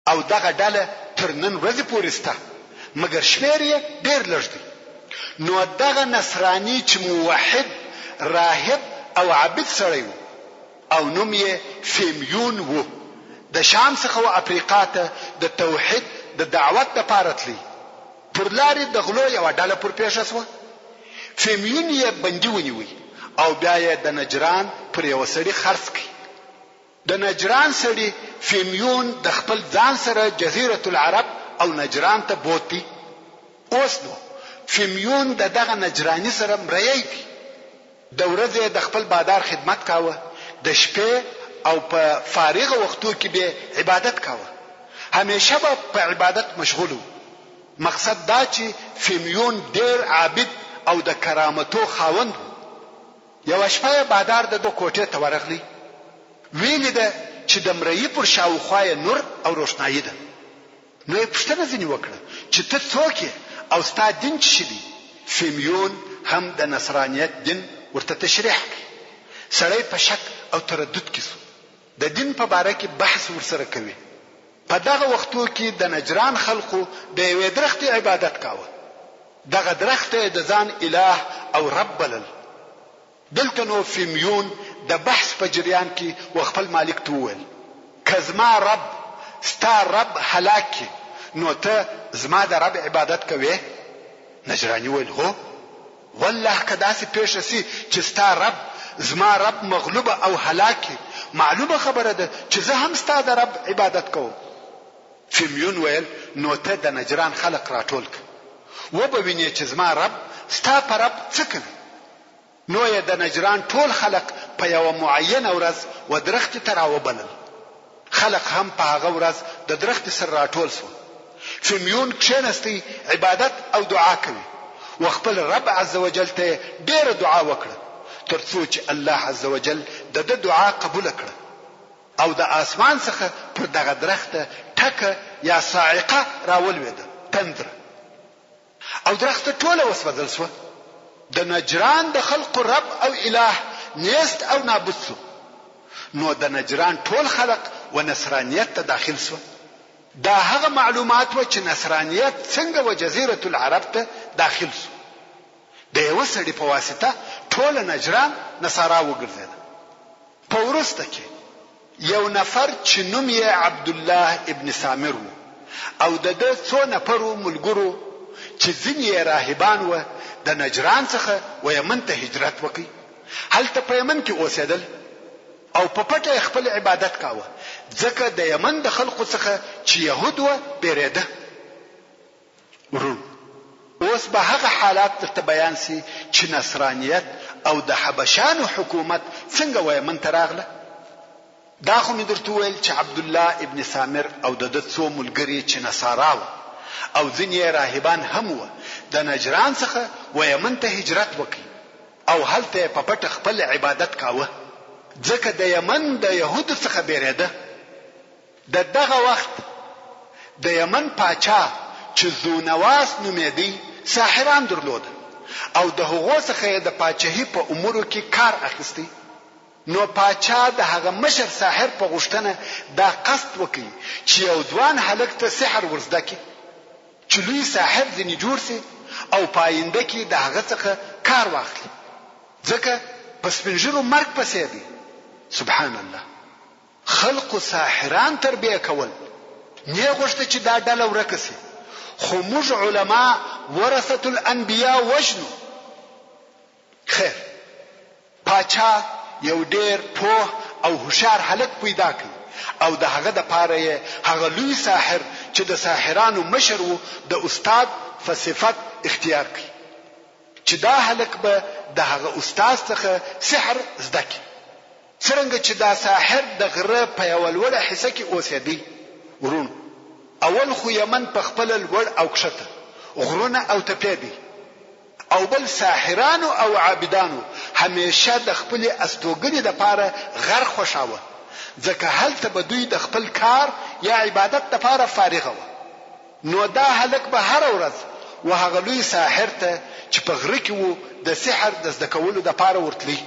او دغه ډله تر نن ورځې پورې شته، مګر شمېر یې ډېر لږ دی. نو دغه نصراني چې موحد، راهب او عابد سړی و او نوم یې فیمیون و، د شام څخه و افریقا ته د توحید د دعوت دپاره تلی. پر لارې د غلو یوه ډله پر پیښه سوه. فیمیون یې بندي ونیوی او بیا یې د نجران پر یوه سړي خرڅ کړي. د نجران سړي فیمیون د خپل ځان سره جزیرة العرب او نجران ته بوتي. اوس نو فیمیون د دغه نجرانی سره مریی دی. د ورځې د خپل بادار خدمت کاوه، د شپې او په فارغه وختو کې به عبادت کاوه. همیشه به په عبادت مشغول و. مقصد دا چې فیمیون ډیر عابد او د کرامتو خاوند و. یو شپه بادار د دو کوټې ته ورغلی، ویل ده چې د مریی پر شاوخوا نور او روشنايي ده. نو یې پوښتنه ځینې وکړه چې ته څوک یې او ستا دین څه دی؟ فیمیون هم د نصرانیت دین ورته تشریح کړي. سړی په شک او تردد کې سو، د دین په باره کې بحث ورسره کوي. په دغه وختو کې د نجران خلقو د یوې درختې عبادت کاوه. دغه درخت د ځان اله او رب بلل. دلته نو فیمیون د بحث په جریان کې خپل مالک ته وویل، که زما رب ستا رب هلاک کی نو ته زما د رب عبادت کوي؟ نجرانی ویل هو والله که داسې پیښه سي چې ستا رب زما رب مغلوب او هلاک کی، معلومه خبره ده چې زه هم ستا د رب عبادت کوم. فیمیون ویل نو ته د نجران خلق راټول ک، و به ویني چې زما رب ستا په رب څه کوي. نو یې د نجران ټول خلق په یو معینه ورځ و درخت ته راوبلل. خلق هم په هغه ورځ د درخت سره راټول شو. فیمیون کښېنستی، عبادت او دعا کوي و خپل رب عز وجل ته ډېره دعا وکړه، تر څو چې الله عز وجل د ده دعا قبول کړه او د اسمان څخه پر دغه درخت ټکه یا صاعقه راولوېده، تندره، او درخت ټوله وسوځل شوه. د نجران د خلق رب او اله نیست او نابود شو. نو د نجران ټول خلق و نصرانیت ته داخل شو. دا هغه معلومات و چې نصرانیت څنګه و جزیرة العرب ته داخل شو. د یو سړي په واسطه ټول نجران نصارا وګرځیدل. په وروسته کې یو نفر چې نوم یې عبدالله ابن سامر و او د ده څو نفرو ملګرو چې ځینې یې راهبان و، د نجران څخه و یمن ته هجرت وکړي. هلته په یمن کې اوسېدل او په پټه خپل عبادت کاوه، ځکه د یمن د خلقو څخه چې یهود و بیریده. ورون اوس به هغه حالات درته بیان سي چې نصرانیت او د حبشانو حکومت څنګه و یمن ته راغله. دا خو مې درته وویل چې عبدالله ابن سامر او د ده څو ملګري چې نصارا و او ځینې راهبان هم و، د نجران څخه و یمن ته هجرت وکړي او هلته په پټه خپل عبادت کاوه، ځکه د یمن د یهودو څخه بیریده. د دغه وخت د یمن پاچا چې ذونواس نومېدی ساحران درلوده او د هغو څخه د پاچاهي په امورو کې کار اخیستی. نو پاچا د هغه مشر ساحر په غوښتنه دا قصد وکړي چې یو ځوان هلک ته سحر ورزده کړي چې لوی ساحر ځینې جوړ سي او پاینده کې د هغه څخه کار واخلي، ځکه په سپین ږیرو مرګ پسې دی. سبحان الله، خلق ساحران تربیه کول. نه غوښته چې دا ډله ورکه سي، خو موږ علما ورثه الانبیاء وجنو. خیر، پاچا یو ډیر پوه او هوښیار هلک پیدا کړ او د هغه د پاره هغه لوی ساحر چې د ساحرانو مشر و د استاد په صفت اختیار کړ چې دا هلک به د هغه استاد څخه سحر زده کړي. څرنګه چې دا ساحر د غره په یو لوړه حصه کې اوسېدی. ورونو اول خو یمن په خپل لوړ او کښته غرونه او تپې دي، او بل ساحرانو او عابدانو همیشه د خپل استوګنې لپاره غر خوشاوه، ځکه هلته به دوی د خپل کار یا عبادت لپاره فارغه و. نو دا هلک به هر ورځ و هغه لوی ساحر ته چې په غره کې و د سحر د زده کولو لپاره ورتلی.